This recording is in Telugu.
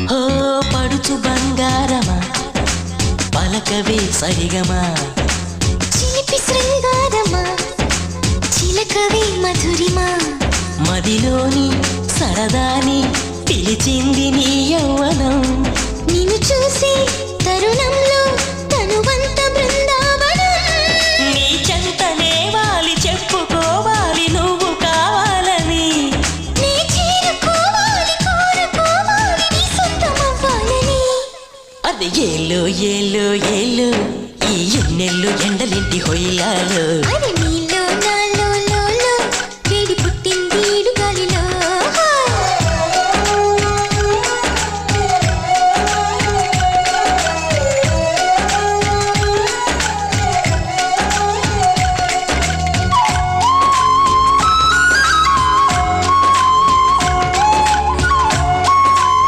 ఓ పడుచు బంగారమా పలకవే సరిగమా చిలిపి శృంగారమా చిలకవే మధురిమా మదిలోని సరదాని పిలిచింది నీ యౌవనం నిన్ను చూసి తరుణంలో తనువంత బృందావనం నీ చెంతనే వాలి చెప్పుకోవాలి నువ్వు కావాలని నీ చేరుకోవాలి కోరుకోవాలి నీ సొంతమవ్వాలని అది ఏలు ఏలు ఏలు ఈ ఎన్నెల్లు ఎండలింటి హొయ్యాలు అది నీ